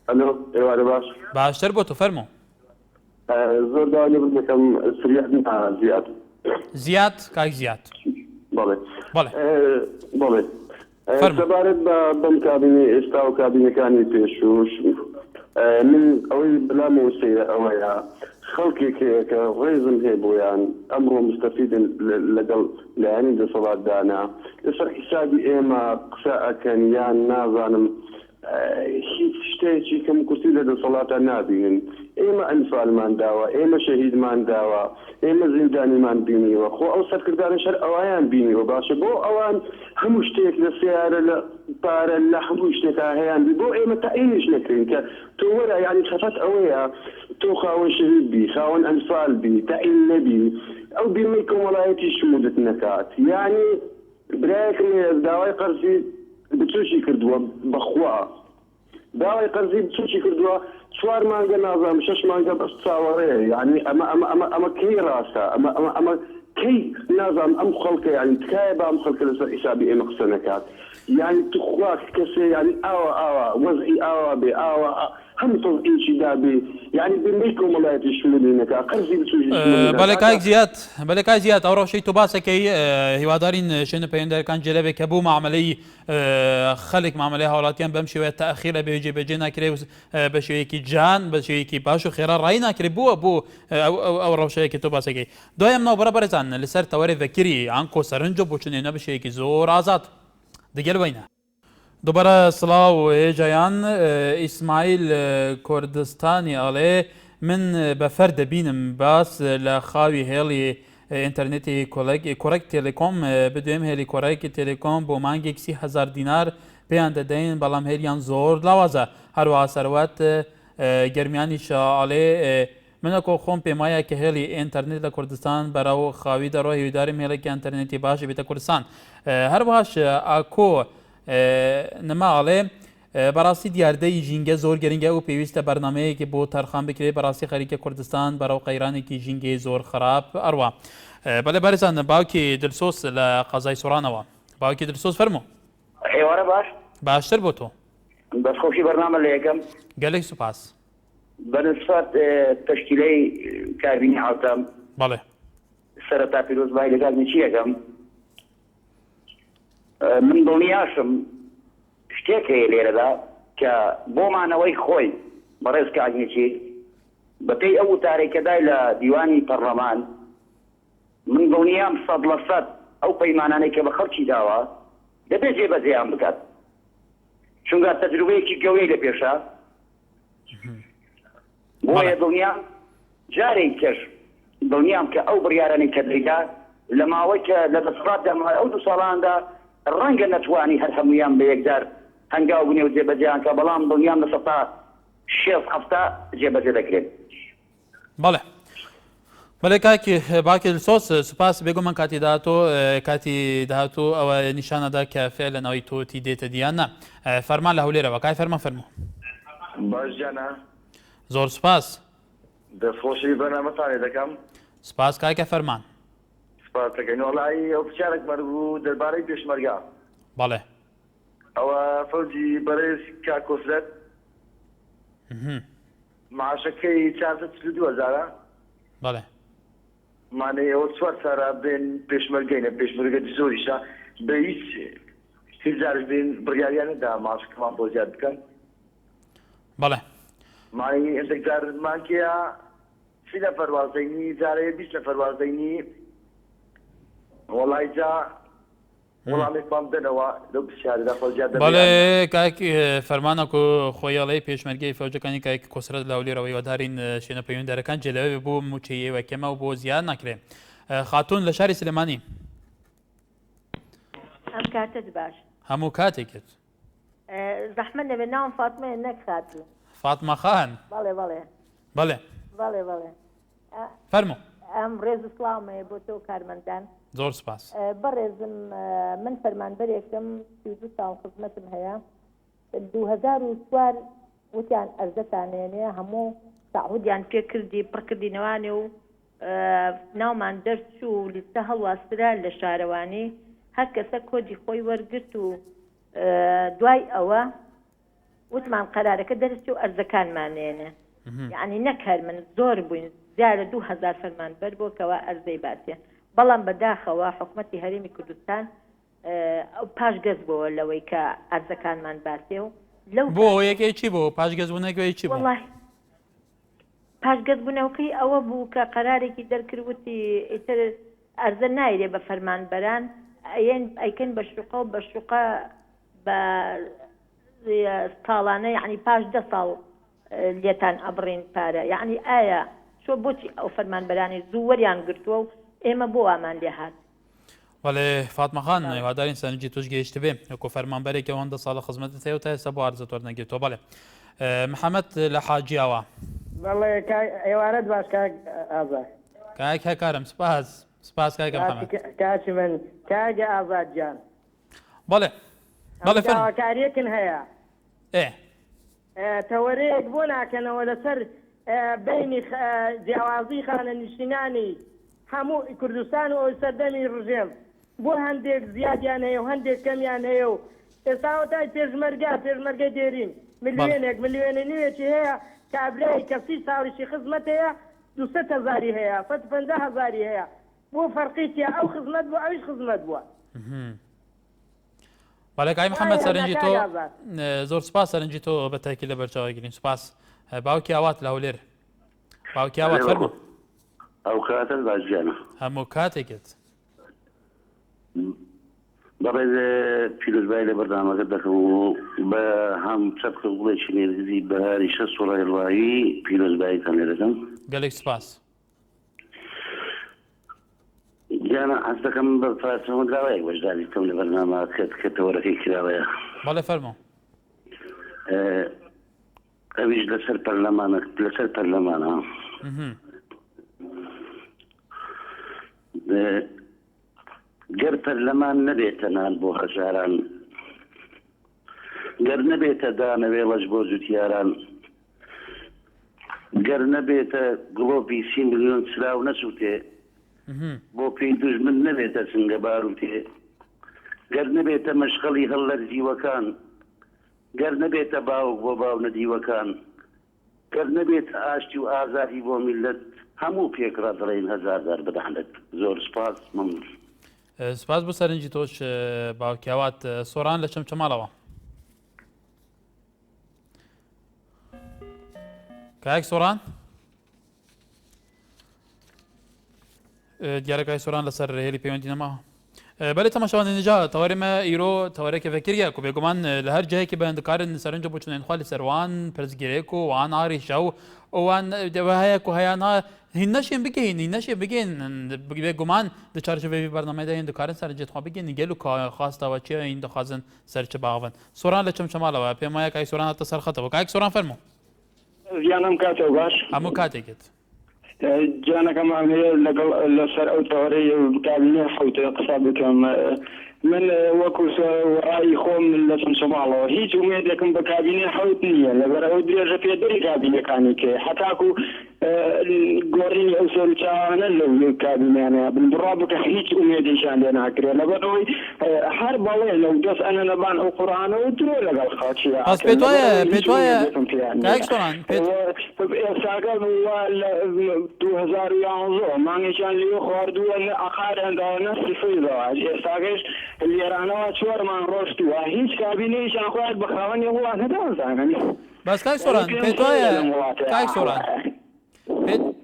ئەلۆ ئێوارە باش باشتر بۆ تو فەرموو زۆر داوای بکەم فریات زیاد کاک زیاد بەڵێ بەڵێ سەبارەت بەم کابینی ئێستا و کابینەکانی پێشوش من ئەوەی بلام وسەیە ئەوەیە خەڵکێک کە ڕێزم هەیە بۆیان ئەمڕۆ مستەفیدن لەگەڵ لایەنی دەسەڵاتدانا لەسەر حیسابی ئێمە قسە ئەکەن یان نازانم هیچ شتێکی کەم کورسی لە دەسەڵاتە نابینن ئێمە ئەنفالمان داوە ئێمە شەهیدمان داوە ئێمە زیندانیمان بینیوە خۆ ئەو سەرکردانە شەر ئەوایان بینیوە باشە بۆ ئەوان هەموو شتێک لە سیارە لە پارە لە هەموو شتێکا هەیەیان بی بۆ ئێمە تەعینیش نەکرین کە تۆ وەرە یعنی خەفەت ئەوەیە تۆ خاوەن شەهید بی خاوەن ئەنفال بی تەعین نەبی ئەو بیمەی کۆمەڵایەتی شمودت نەکات یعنی برایەکم داوای قەرزی بچوشی کردووە بەخوا داوای قەرزی بچوشی کردووە 4 مانگە نازانم 6 مانگە بەس چاوەڕێ یعنی ئەمە کەی ڕاستە ئەمە کەی نازانم ئەم خەڵکە یعنی تکایە بە ئەم خەڵکە لەسەر حیسابی ئێمە قسە نەکات یعنی تخوا کەسێ یعنی ئاوا وەزعی ئاوا بێ ئاوا هەموو تەزئیکی دابێ یعنی بمەی کۆمەڵایەتی شمولی نەکات قەرزی بچوشی بەڵێ کاک زیاد ئەو ڕۆژەی تو باسەکەی هیوادارین شوێنە پەیوەندیدارەکان جێلەبێ کە بوو معاملەی خەڵک معاملەی هاوڵاتیان بەم شێوەیە تەئخیرە بێ جێبەجێ ناکرێ بە شێوەیەکی جان بە شێوەیەکی باش و خێرا ڕای ناکرێت بووە بۆ ئەو ڕۆژەیەکی تۆ باسەکەی دوایەم ناوبەرە بەرەزان لەسەر تەوەری ڤەکری ئانکۆ سەرنجە بۆ چونێنە بە شێوەیەکی زۆر ئازاد دەگەل وەینە دووبارە سڵاو هێجایان ئیسماعیل کوردستانی ئەڵێ من بەفەر دەبینم باس لە خاوی هێڵی ئینتەرنێتی کۆڕێک تێلێکۆم بدوێم هێلی کۆڕێکی تێلێکۆم بۆ مانگێک 30,000 دینار پێیان دەدەین بەڵام هێریان زۆر لاوازە هەروەها سەروات گەرمیانی شاڵێ منەکۆ خۆم پێمایە کە هێڵی ئینتەرنێت لە کوردستان بەرەو خاوی دەڕۆ هێویدارم هێڵێکی ئینتەرنێتی باشی بێتە کوردستان هەروەهاش ئاکۆ نەماڵێ بەڕاستی دیاردەی ژینگە زۆر گەرنگە و پێویستە بەرنمەیەکی بۆ تەرخان بکرێت بەڕاستی خەریکە کوردستان بەرەو قەیرانێکی ژینگەی زۆر خراپ ئەروە بەڵێ بەرزان باوکی دلسۆز لە قەزای سوڕانەوە باوکی دلسۆز فەرموو ئێوارە باش باشتر بۆ تۆ دەستخۆشی بەرنامە لە یەکەم گەلێک سوپاس بەنسبەت تەشکیلەی کابینی حوتەم بەڵێ سەرەتا پیرۆزبای لەگەڵ چی یەکەم من دڵنیاشم شتێک هەیە لێرەدا کە بۆمانەوەی خۆی بەڕێز کاگنێکی بەپێی ئەو وتارێکەدای لە دیوانی پەرلەمان من دڵنیام 100% ئەو پەیمانانەی کە بە خەڵکی داوە دەبێت جێبەجێیان بکات چونکە تەجروبەیەکی گەورەی لە پێشە بۆیە دڵنیام جارێک کەش دڵنیام کە ئەو بڕیارانەی کە دەیدا لە ماوەی کە لە دەسەڵاتدا ئەو 2 ساڵاندا ڕەنگە نەتوانی هەر هەمویان بە یەکجار هەنگاو بوونێ و جێبەجێیان کە بەڵام دڵنیام لە 6 جێبەجێ دەکرێت بەڵێ بەڵێ کاکی باکی دلسۆز سوپاس بێگو من کاتی داهاتوو ئەوە نیشانەدا کە فعلەنەوەی تۆتی دێتە دیانە فەرمان لە هەولێرەوە کای فەرمان فەرموو باشجانە زۆر سوپاس دەستخۆشی بەرنامەتانێ دەکەم سوپاس کاکە فەرمان سوپاس دەکەین وەڵی ئەو پرسیارێک مەربوو دەربارەی پێشمەرگا بەڵێ ئەوە فەوجی بەڕێز کاکۆسرەت معاشەکەی 432,000 بەڵێ مانەی ئەوە 4 سارا بێن پێشمەرگەینە پێشمەرگە زۆریشە بە هیچ جارش بێن بڕیاریانەدا ماشکەمان بۆ زیاد بکەن بەڵێ مانەی هەندێک جار مانکەیە 30 نەفەر وازدەینی جارەیە 20 نەفەر وازدەینی وەڵای جا وەڵامی پام دەنەوە لەو پرسیارەدا خۆ زیاد دەبێت بەڵێ کاکی فەرمانەکو خۆیاڵەی پێشمەرگەی فەوجەکانی کاک کۆسرەت لە هەولێرەوەی وەدارین شوێنە پەیوەنددارەکان جێلەوێ بۆ موچەی ئێوەکەمە و بۆ زیاد ناکرێت خاتون لە شاری سلێمانی ئەم کاتت باش هەموو کاتێکت زەحمە نەبێ ناوم فاتمەیە نەک خاتوو فاتمە خان بەڵێ بەڵێ بەڵێ بەڵێ بەڵێ فەرموو ئەم ڕێز سڵامەیە بۆ تۆ کارمەندان زۆر سپاس بەڕێزم من فەرمانبەرێکم 32 ساڵ خزمەتم هەیە 2004 وتیان ئەرزەتانێنێ هەموو ساعودیان پێ کردی پڕکردینەوانێ و ناومان دەرچوو لیستە هەڵواسترا لە شارەوانی هەر کەسە کۆدی خۆی وەرگرت و دوای ئەوە وتمان قەرارەکە دەرچوو و ئەرزەکانمانێنێ یعنی نەکار من زۆر بووین دیارە 2000 فەرمانبەر بۆ کەوا ئەرزەی باتێ بەڵام بەداخەوە حکوومەتی هەرێمی کوردستان پاشگەز بووە لەوەی کە ئەرزەکانمان باتێ و لەو بۆ یەکەی چی بوو پاشگەزبوونەکەی چی بوو پاشگەزبوونەوەکەی ئەوە بوو کە قەرارێکی دەرکردوتی ئیتر ئەرزە نایرێ بە فەرمانبەران ئەیکەن بە شوقە و بە شوقە بە ساڵانە یعنی پاش 10 ساڵ لێتان ئەبڕین پارە یعنی ئایا چۆ بۆچی ئەو فەرمانبەرانی زوو وەریان گرتووە و ئێمە بۆ وامان لێ هات وەڵێ فاتمەخان هیوادارین سەرنجی توش گەیشت بێ وەکو فەرمانبەرێکی ئەوەندە ساڵە خزمەتت هەیە و تا ئێستا بۆ ئارزە وەرنەگرێتەوە بەڵێ محەممەد لە حاجیاوە بەڵێ ئێوارەت باش کاک ئازاد کاک هەکارم سپاس کاکە محەممەد کاچی من کاگە ئازاد جان بەڵێ بەڵێ کاریەکن هەیە تەوەرەیەک بۆ ناکەنەوە لەسەر بینی جیاوازی خانە نشینانی هەموو کوردستان و سەردەمی ڕژێم بۆ هەندێک زیادیان هەیە و هەندێک کەمیان هەیە و ئێستاوەتای پێشمەرگە دێرین ملیێنە نوێکی هەیە کابرای کەسی ساڵیشی خزمەت هەیە 200,000 هەیە 150,000 هەیە بۆ فەرقیتە ئەو خزمەت بوو ئەویش خزمەت بووە بەڵێ کای محەممەد سەرنجی تۆ زۆر سپاس سەرنجی تۆ بە تاکی لە بەرچاوەگرین سپاس باوکی ئاوات لە هەولێر باوکی ئاوات فەرموو ئەو کاتە باشجانە هەموو کاتێکت بەڕێز پیرۆزبای لە بەردامەکە دەکەم و بە هەم چەپکە وڵێکی نێرگزی بەهاری شە سوڕای ڕایی پیرۆزباییتان لێ دەکەم. گەلێک سپاس. گیانە حەز دەکەم بە پاسەوە داوایەک بەشداری بکەم لە بەرنامە کە تەوەرەکەی کراوەیە. بەڵێ فەرموو. ئەویش لەسەر پەرلەمانە گەر پەرلەمان نەبێتە نان بۆ هەژاران، گەر نەبێتە دانەوێڵەش بۆ جوتیاران، گەر نەبێتە گڵۆپی 30 ملیۆن سلااو نەسووتێ بۆ پێی دوژمن نەبێتە سنگە باروتێ، گەر نەبێتە مەشغەڵی هەڵلەرزیوەکان، گەر نەبێتە باوک بۆ باو نەدیوەکان، گەر نەبێت ئاشتی و ئازادی بۆ میلەت هەموو پێکرا دەڵێن هەزاردار بدەحنێت. زۆر سپاس مەمنون. سپاس بۆ سەرنجی تۆش باوکیاوات. سۆران لە چەمچەماڵەوە کاک سۆران دیارەکەی سۆران لەسەر هێلی پەیوەندی نەماوە. بەێ تەماشاوان نجا تەوەرێمە ئیرۆ تەوەرێکی فەکریە کو بێگومان لە هەر جایەکی بەندکارن سەرنجە بۆ چونێنخوا لە سەروان پرزگیرێک و وان ئاریشە و ئەوان هەیە و هەیەنا هین نەشێن بگەین نەشێ بگەین بێگومان دە چارچەبێ بەرنامەدا هین دکارن سەرنجێتخوا بگەین گەل و خواستەوە چیە هین دەخوازن سەرچە باوەن. سۆران لە چەمچەماڵەوە پێم وایە کای سۆران هاتە سەر خەتەوە. کاک سۆران فەرموو. ژیانم کاتەوە باش. هەموو کاتێکت. جانەکەمان هەیە لەگەڵ لەسەر ئەو تەوەرەی کابینێ حەوتە قسە بکەم. من وەکو ڕایی خۆم لە چەمچەماڵەوە هیچ ئومێدێکم بە کابینێ حەوت نییە لەبەرەوە درێژە پێدەری کابینەکانی کێ حتاکو گۆڕینی ئەو سەرچاوانە لەو کابینیانەیە بن بڕا بکە هیچ ئومێدیشان لێ ناکرێت لەبەرەوەی هەر بەڵێ لەو دەست ئەنە نەبان ئەو قورئانەوە درۆ لەگەڵ خاچیە. پس پێت وایە کاک سۆران ئێستاکە 2011 مانگێکیان لێ خواردووە ئەقار ئەنداوە نەسی فەیدەوە ئێستاکەش لێرانەوە 4 مان ڕۆشتووە هیچ کابینەیەکیان خۆیان بە خاوەنی وڵات نەدازانن. بەس کاک سۆران پێت وایە کاک سۆران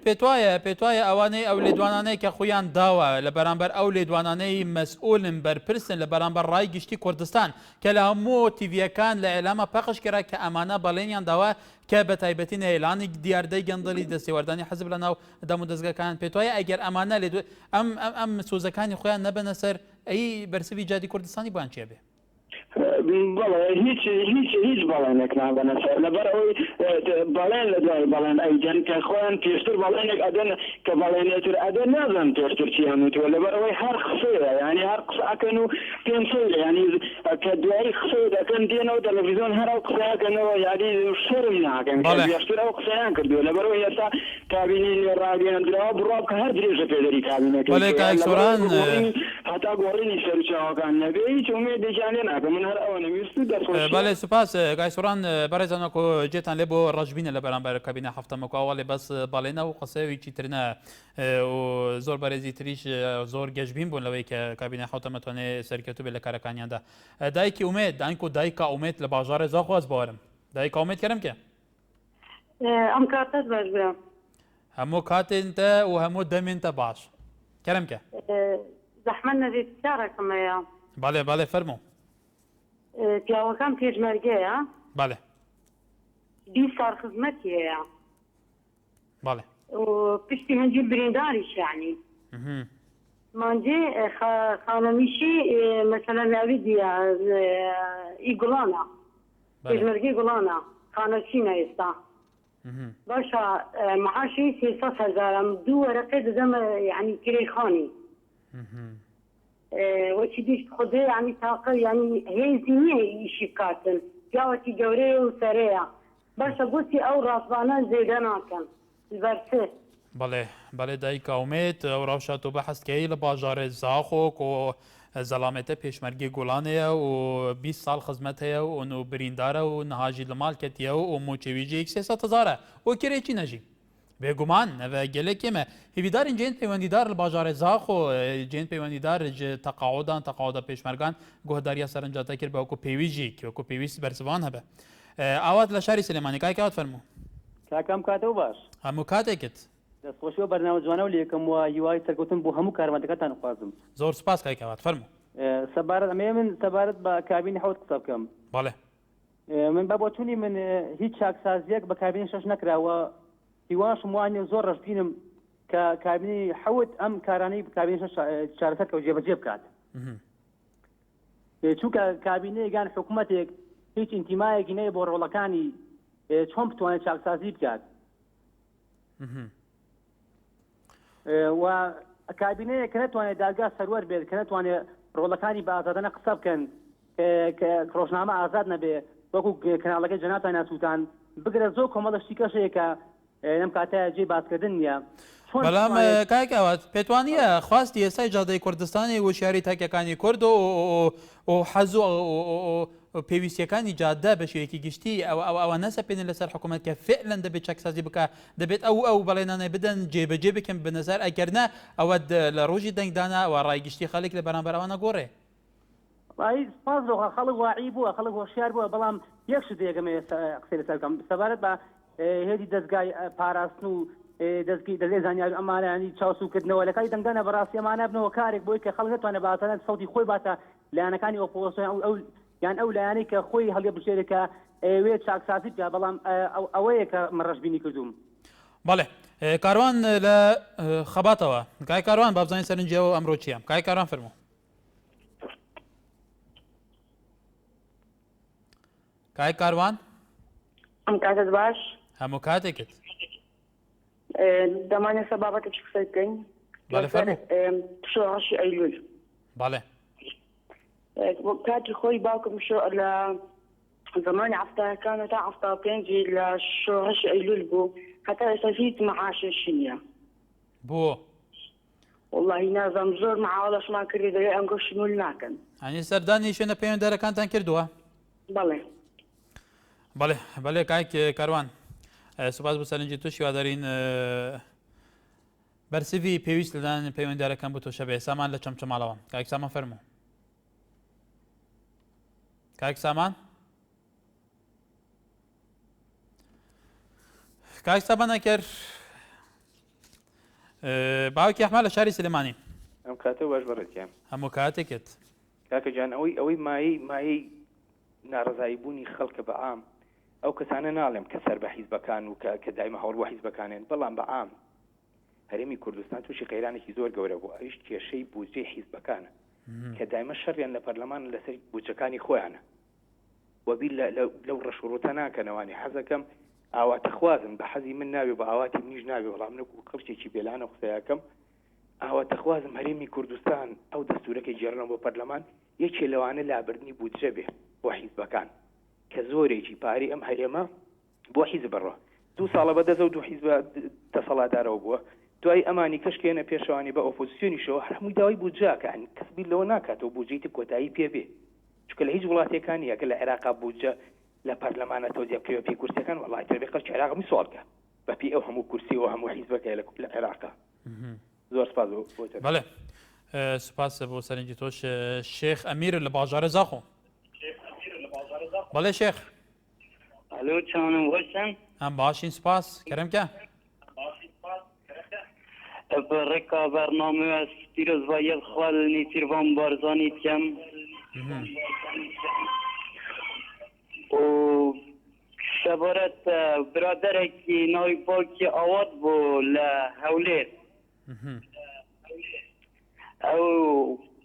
پێت وایە ئەوانەی ئەو لێدوانانەی کە خۆیان داوە لە بەرامبەر ئەو لێدوانانەی مەسئولن بەرپرسن لە بەرامبەر ڕای گشتی کوردستان کە لە هەموو تیڤیەکان لە ئێلامە پەخشکرا کە ئەمانە بەڵێنیان داوە کە بە تایبەتی نەهێڵانی دیاردەی گەندەڵی دەستێوەردانی حەزب لە ناو دەم و دەستگاکان پێت وایە ئەگەر ئەمانە ئەم سۆزەکانی خۆیان نەبەنە سەر ئەی بەرسەوی جادی کوردستانی بۆیان چێ بێ؟ بەڵێ هیچ بەڵێنێک نابەنە سەر لەبەرەوەی بەڵێن لە دوای بەڵێن ئەیدەن کە خۆیان پێشتر بەڵێنێک ئەدەن کە بەڵێنێتر ئەدەن نازانم پێشتر چی هەمووتوە لەبەرەوەی هەر قسەیە ینی هەر قسە ئەکەن و پێم سەیرە ینی کە دوایی قسەی دەکەن دێنەوە تەلەڤیزیۆن هەر ئەو قسەیەکەنەوە یادی شەرم ناکەن پێشتر ئەو قسەیان کردووە لەبەرەوەی ئێستا کابینی ڕادیۆنراوە بڕوا بکە هەر درێژە پێدەری کابینەکە هەتا گۆڕینی سەرچاوەکان نەبێ هیچ ئومێدێکیان لێ ناکەم من هەر ئەوە نەویست بەڵێ سوپاس کاک سۆران بەڕێزانەکۆ جێتان لێ بۆ ڕەشبینە لە بەرامبەر کابینە هەفتەمەکەوە لێ بەس بەڵێنە و قسەوێکی ترنە و زۆر بەرێزی تریش زۆر گەشتبین بوون لەوەی کە کابینە حوتە مەتوانێت سەرکەوتوو بێت لە کارەکانیاندا. دایکی ئومێد دایک و دایکە ئومێد لە باژارێ زاخواز باوەرم دایکە ئومێد کەرم کە ئەم کاتت باش برام هەموو کاتێنتە و هەموو دەمێنتە باش کەرم کە زەحمەت نەدێت چارەکەم هەیە. بەڵێ فەرموو. پیاوەکان پێشمەرگەیە بەڵێ 20 ساڵ خزمەتی هەیە بەڵێ پشتی هەنجی برینداریش یعنی مانجێ خانەمیشی مەسەلەن ناوی دیە ئی گوڵانە پێشمەرگەی گوڵانە خانەچینە ئێستا باشە معاشی 300,000 دوو وەرەقەی دەدەمە یعنی کرێخانی وەچی دیشت خودێ ینی تاقە ینی هێزی نییە ئیشی بکاتن پیاوەتی گەورەیە و سەرەیە باشە گوتی ئەو ڕاستانە زێدە ناکەن بەرسێ بەڵێ دایک ئومێد ئەو ڕاوشات و بە حەستکەی لە باژارێ زاخۆک و زەلامێتە پێشمەرگی گوڵانەیە و 20 ساڵ خزمەت هەیە و بریندارە و نەهاژی لە ماڵکەتیە و موچەویژەیەک 300,000 و کرێکی نەژی بێگومان نەڤە gelekê hêvîdarên cihên peywendîdar li bajarê Zax û cihên peywendîdar ji teqaodan teqaoda pêşmergan guhdariya serencata kir be wekû pêwî jî ki wekû pêwîst bersivan hebe. Awat li şerî Silêmanî kayekê wat fermû. Kakam katew baş. Hemû katêkit. Destxweşiya bernamecivana lêkim wa hîwayê serkevtin bû hemû karemendekatan dixwazim. Zor spas kayekê wat fermû. سەبارەت ئەمێ من سەبارەت بە کابینی حەوت قسە بکەم. بەڵێ. من بە بۆچوونی من هیچ چاکسازیەک بە کابینی 6 نەکراوە، هیواشم وانێ زۆر ڕشبینم کە کابینی حەوت ئەم کارانەی کابینی 6 چارەسەر کە جێبەجێ بکات. چونکە کابینەیەکان حکوومەتێک هیچ ئینتیمایەکی نەیە بۆ ڕۆڵەکانی چۆن بتوانێت چاکسازی بکات. و کابینەیە کە نەتوانێت دادگا سەروەر بێت، کە نەتوانێت ڕۆڵەکانی بە ئازادانە قسە بکەن، کە ڕۆژنامە ئازاد نەبێ، وەکو کەناڵەکەی جەناتای ناسووتان بگرە زۆر کۆمەڵشتی کەشەیە کە لەم کاتەیە جێ باسکردن نییە. بەڵام کاکەوات پێتوانیە خواستی ئێستای جادەی کوردستانی وشیاری تاکیەکانی کورد و حەز و پێویستیەکانی جادە بە شێوەیەکی گشتی ئەوە نەسەپێنن لەسەر حکوومەت کە فعلەن دەبێت چەکسازی بکە، دەبێت ئەو بەڵێنانە بدەن جێبەجێ بکەن بنەسەر ئەگەرنە ئەوە لە ڕۆژی دەنگدانە و ڕایگشتی خەڵک لە بەرامبەر ئەوانە گۆڕێ. سپاسڕۆخە خەڵک واعی بووە، خەڵک هۆشیار بووە، بەڵام یەک شت دێگەمە قسەی لەسەر بکەم سەبارەت بە هێدی دەستگای پاراستن و دەستگای زانیاری ئەمانەیانی چاوسوکردنەوە لە کاتی دەنگدانە بەڕاستی ئەمانە بنەوە کارێک بۆی کە خەڵک نتوانێت بەئاسانە سەوتی خۆی باتە لایەنەکانی ئۆپۆزیسیۆن یان ئەو لایەنەی کە خۆی هەڵێ بژێرێت کە ئەوێ چاکسازی بکات، بەڵام ئەوەیە کە من ڕەشبینی کردوم. بەڵێ کاروان لە خەباتەوە کای کاروان با بزانین سەرنجیەوە ئەمڕۆ چییە؟ کای کاروان فەرموو. کای کاروان ئەم کاتت باش هەموو کاتێکت دەمانێت سە بابەتێکی قسەی بکەین شۆڕەشی ئەیلول. بەڵێ. کاتی خۆی باوکم لە زمانی هەفتەکانە تا هەفتا پێنجی لە شۆڕەشی ئەیلول بوو، هەتا ئێستا هیچ مەعاشێکی نییە. بۆ؟ وەڵڵاهی نازانم زۆر مەعاوەڵەشمان کردی دەگەی ئەنگۆ شمول ناکەن. ئەنی سەردانی شوێنە پەیوەنددارەکانتان کردووە؟ بەڵێ. بەڵێ بەڵێ کاک کاروان سوپاس بۆ سەرنجی تووشی وادارین بەرسوی پێویست لەدان پەیوەنددارەکان بۆ تۆشە بێ. سامان لە چەمچەماڵەوە کاک سامان فەرموو. کاک سامان کاک سامان نەکرد باوکی ئەحمد لە شاری سلێمانی. ئەم کاتە باش بەڕێتیان هەموو کاتێکت کاکە جان ئەوەی مایەی ناڕزایی بوونی خەڵکە بەعام ئەو کەسانە ناڵێم کە سەر بە حیزبەکان و کە دایمە هەوڵ حیزبەکانێن، بەڵام بەعام هەرێمی کوردستان تووشی قەیرانێکی زۆر گەورە بوو، ئەویش کێشەی بودجێ حیزبەکانە کە دایمە شەڕیان لە پەرلەمان لەسەر بودجەکانی خۆیانە وەبی لەو ڕەشوڕۆتە ناکەنەوانی حەزەکەم ئاواتەخوازن بە حەزی من ناوێ بە ئاواتی منیش ناوێ، بەڵام نەکو قەڵچێکی بێلانە قسەیەکەم ئاواتەخوازم هەرێمی کوردستان ئەو دەستورەکەی جێڕنەوە بۆ پەرلەمان یەکێ لەوانە لابردنی بودجە بێ بۆ حیزبەکان کە زۆرێکی پارەی ئەم هەرێمە بۆ حیزب بڕۆ. 2 ساڵە بەدەست و 2 حیزب دەسەڵاتدارەوە بووە، دوای ئەمانی کەشکێنە پێشەوانی بە ئۆپۆزیسیۆنیشەوە هەمووی داوای بودجەکە کەسبی لەوە ناکاتەوە بودجەی کۆتایی پێ بێ، چونکە لە هیچ وڵاتێکانی یەکە لە عێراقا بودجە لە پەرلەمانە تۆزیە بکرێوە پێی کورسەکان وەڵای تەبێ خەڵکی عێراق هەمووی سوالکە بەپی ئەو هەموو کورسی و هەموو حیزبەکە لە عێراقا. زۆر سپاس بۆ. بەڵێ سپاس بۆ سەرنجی تۆش. شێخ ئەمیر لە باژارە زاخۆ. بەڵێ شێخ. الو چانم وەشن؟ ئەم باشین سپاس کەرەمکە. ڕێکا بەرنامە پیرۆزباییەک خواڵنی تیروان بارزانی تیم و سەبارەت برادەرێکی ناوی باوکی ئاوات بوو لە هەولێر ئەو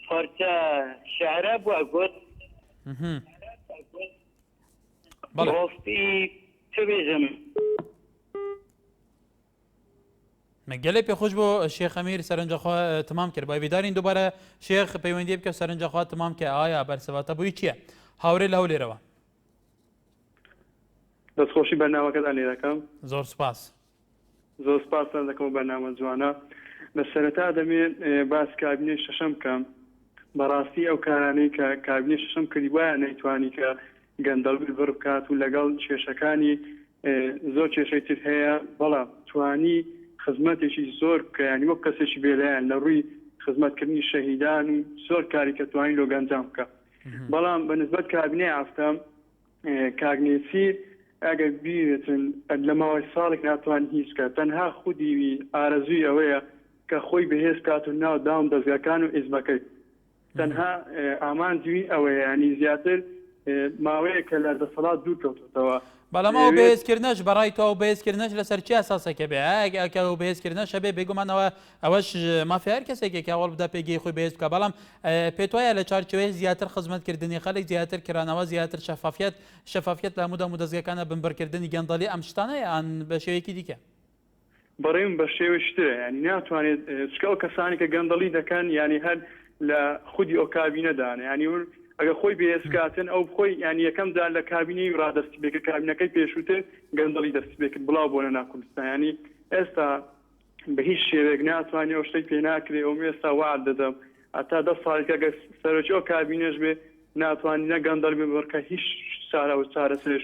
پارچە شەعرە بووە گوت ڕاستی چ بێژم گەلێ پێخۆش بۆ شێخ ئەمیر سەرنجەخوا تمام کرد با بیدارین دووبارە شێخ پەیوەندی بکە سەرنجەخوا تمام کە ئایا بەرسەواتە بووی چییە؟ هاورێ لە هەولێرەوە. دەستخۆشی بەرنامەکەتان لێ دەکەم. زۆر سپاس. زۆر سپاسان دەکەم بەرنامە جوانە. لە سەرەتا دەمێن باس کابینەی شەشەم بکەم. بەڕاستی ئەو کارانەی کە کابینەی شەشەم کردی وایە نەیتوانی کە گەندەڵبیر بڕ بکات و لەگەڵ کێشەکانی زۆر کێشەی تر هەیە، بەڵام توانی خزمەتێکی زۆر بکە، ینی وەک کەسێکی بێلایەن لە ڕووی خزمەتکردنی شەهیدان و زۆر کاری کە توانی لۆ گەنجام بکە. بەڵام بەنسبەت کابینەی ئافتەم کاگنێسیر ئەگەر بیرێتن لە ماوەی ساڵێک ناتوان هیچ بکات، تەنها خودی ئارەزووی ئەوەیە کە خۆی بەهێز کات و ناو داوم دەستگاکان و ئیزمەکەی تەنها ئامانجوی ئەوەیە ینی زیاتر ماوەیە کە لە دەسەڵات دوور کەوتوتەوە. بەڵامەوە بەهێزکردنەش بەڕای تۆ بەهێزکردنەش لەسەر چی ئاساسەکە بێ ئەگە و بەهێزکردنەش هەبێ بێگومانەوە ئەوەش مافیار کەسێکێکی ئەوڵ بدا پێگەی خۆی بەهێز بکە بەڵام پێت وایە لە چارچەوەی زیاتر خزمەتکردنی خەڵک زیاتر کرانەوە زیاتر شەفافیت لە هەموو دەمودەستگاکانە بنبەرکردنی گەندەڵی ئەم شتانەیە یان بە شێوەیەکی دیکە؟ بەڕێم بە شێوەشترە ینی ناتوانێت چکە ئەو کەسانی کە گەندەڵی دەکەن ینی هەر لە خودی ئەو کابینەدانە ینی ئەگە خۆی بێسکاتن ئەو خۆی ینی یەکەم جار لە کابینەی ڕادستی بێکە کابینەکەی پێشووتر گەندەڵی دەستی بێکرد بڵاو بۆ لە ناکوردستان ینی ئێستا بە هیچ شێوێک ناتوانێت ئەو شتێک پێ ناکرێ ئەو ئێستا وعد دەدەم ئەتا 10 ساڵێک ئەگە سەرۆکی ئەو کابینەش بێ ناتوانینە گەندەڵ بێ بڕکە هیچ چارە و چارەسەرش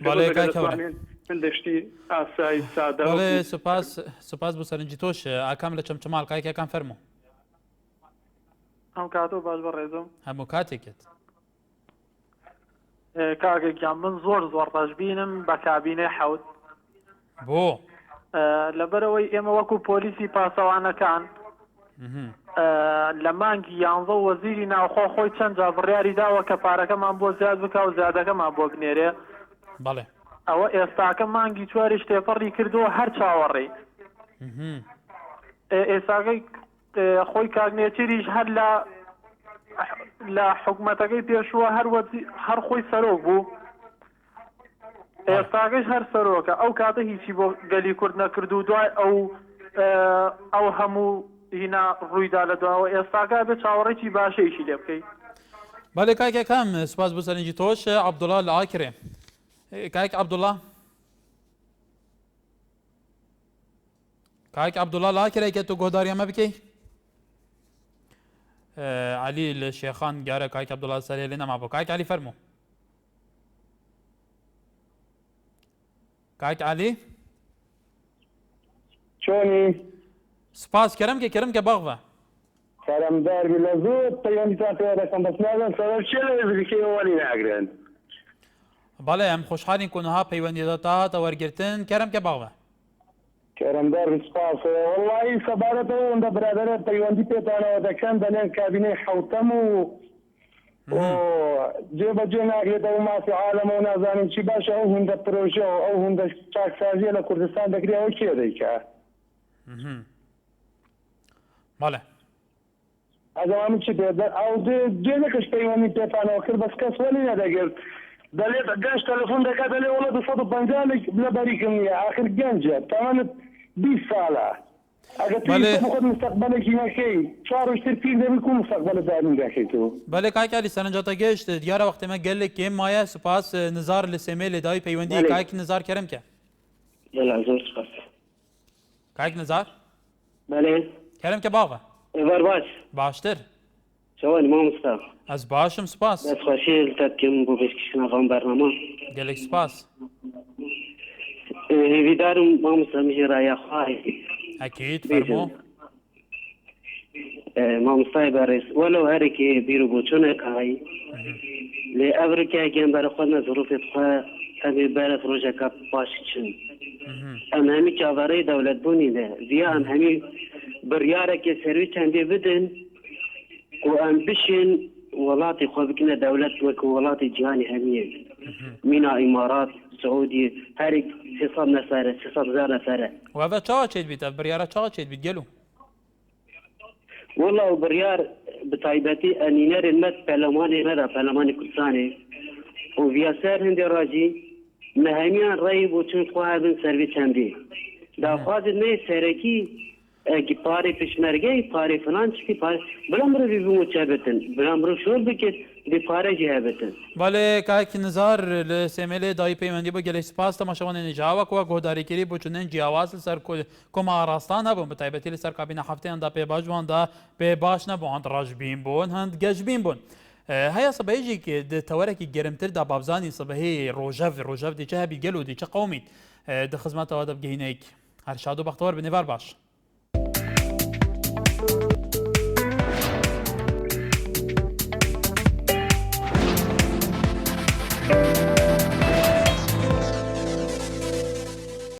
هەندێشتی ئاسایی سادە. سوپاس بۆ سەرنجی تۆش ئاکام لە چەمچەماڵ کاکەکان فەرموو. ئەم کاتۆ باش بەڕێزم هەموو کاتێکت. کاگەکیان من زۆر ڕەش بینم بە کابینەی حەوت. بۆ؟ لەبەرەوەی ئێمە وەکو پۆلیسی پاسەوانەکان لە مانگی 11 وەزیری ناوخۆ خۆی چەند جا بڕیاری داوە کە پارەکەمان بۆ زیاد بکە و زیادەکەمان بۆ بنێرێ. بەڵێ. ئەوە ئێستاکە مانگی 4 تێپەڕی کردووە هەر چاوەڕێی. ئێستاکەی خۆی کاگنێچریش هەر لە حکوومەتەکەی پێشووە هەر خۆی سەرۆک بوو. ئێستاکەش هەر سەرۆکە ئەو کاتە هیچی بۆ گەلی کورد نەکرد و دوای ئەو هەموو هینا ڕوویدا لە دواوە ئێستاکە بێ چاوەڕێکی باشەیشی لێ بکەیت. بەڵێ کاکەکەم سوپاس بۆ سەرنجی تۆش عەبدوڵڵا لە ئاکرێ. کاک عەبدوڵڵا لە ئاکرێکە تۆ گۆداری ئەمە بکەی؟ علی لە شێخان گارە کاک عەبدوڵڵا سەرێ لێ نەما بۆ کاک علی فەرموو. کاک علی چۆنی؟ سپاس کەرم کە بەغڤە. سەرەمدار بی لە زۆر پەیوەندیتان پێ دەکەم بەس نازانم سەبەب چێ لە وێزگەکەی وەلی ناگرن. بەڵێ ئەم خۆشحالین کۆنەها پەیوەندیدە تاهاتە وەرگرتن کەرم کە بەغڤە. کەرەمدار سپاس وەڵڵاهی سەبارەتەوە ئەوەندە برادەرە پەیوەندی پێتانەوە دەکەن دەڵێن کابینەی حەوتەم و جێبەجێ ناکرێتەوە مافی عالەمە و نازانین چی باشە ئەو هەندە پرۆژە و ئەو هەندە چاکسازیە لە کوردستان دەکرێت ئەوە کێ دەیکا؟ بەڵێ ئەزەوانی چی پێدە ئەو جێنەکەش پەیوەندی پێتانەوە کرد بەس کەس وەلی نەدەگرت دەڵێت گەنج تەلەفۆن دەکات دەڵێ وەڵە 250 لە بەریکم نییە ئاخر گەنجە تەوانت 20 ساڵە ئەگە خۆت مستەقبەلێکی نەکەی چاڕشتر پیر دەبی کو مستەقبەلە دابین دەکەیتەوە. بەڵێ کاکالی سەرنجاتە گەشت دیارە وەختەمە گەلێک کێم وایە سوپاس نزار لە سێمێ لە داوای پەیوەندی کاک نزار کەرم کە. زۆر سپاس. کاک نزار؟ بەڵێ. کەرم کە باغە. باش. باشتر. چۆن مامۆستا؟ ئەس باشم سپاس. دەستخۆشی لەتەکەم بۆ پێشکەشتنەوەم بەرنامە. گەلێک سپاس. هێویدارم مامۆستا میژێڕایەخوای. ئەکید فەرموو. مامۆستای بەڕێز وەلەو هەرێکی بیر و بۆچوونێکایی لێ ئەڤرکایگەیان بەرە خۆ نەزڕوفێت خوا ئەبێ بەرە ڕۆژەکە باشی چن. ئەم هەمی چاوەڕێی دەولەت بوونی لێ ڤیا ئەم هەمی بڕیارێکی سەروی چەندێ بدن و ئەم بشین وڵاتی خۆ بکنە دەولەت وەکو وڵاتی جیهانی هەمیە مینا ئیمارات سعودی هەرێک 300 نەفەرە 300,000 نەفەرە. وەڤە چاوە چێت بیت بڕیارە چاوە چێت بیت گەلو؟ والله بڕیار بتایبەتی ئەنینەرێن مەت پەرلەمانی نەدا پەرلەمانی کوردستانی و ڤیاسەر هەندێ ڕاجی مەهەمیان ڕێی بۆ چون خوا بن سەروی چەندی داخوازت نەی سەرەکی پارێ پشمەرگەی پارێ فلان چکی پارێ بەڵام مرۆڤی بمو چابێتن بەڵام مرۆڤ شۆر بکرد بێ پارەجی هەبێتن. بەڵێ کاکی نزار لە سێمێلێ داوای پەیوەندی بۆ گەلەی سپاس تەماشاوانێنی جاوەکەوە گۆداریکردی بۆ چونێن جیاواز لەسەر کۆما ئاراستان هەبوون بە تایبەتی لەسەر کابینە هەفتەیاندا پێ باش بووندا پێ باش نەبوو هەند ڕەشبین بوون هەند گەشتبین بوون. هەیە سبەیەکی تەوەرەکی گەرمتردا بابزانی سبەهەیە ڕۆژەڤ دیچە هەبی گەل و دیچە قەومیت دەخزمەتەوە دەبگەینەیەک هەر شاد و بەختەوەر بنێوار باش.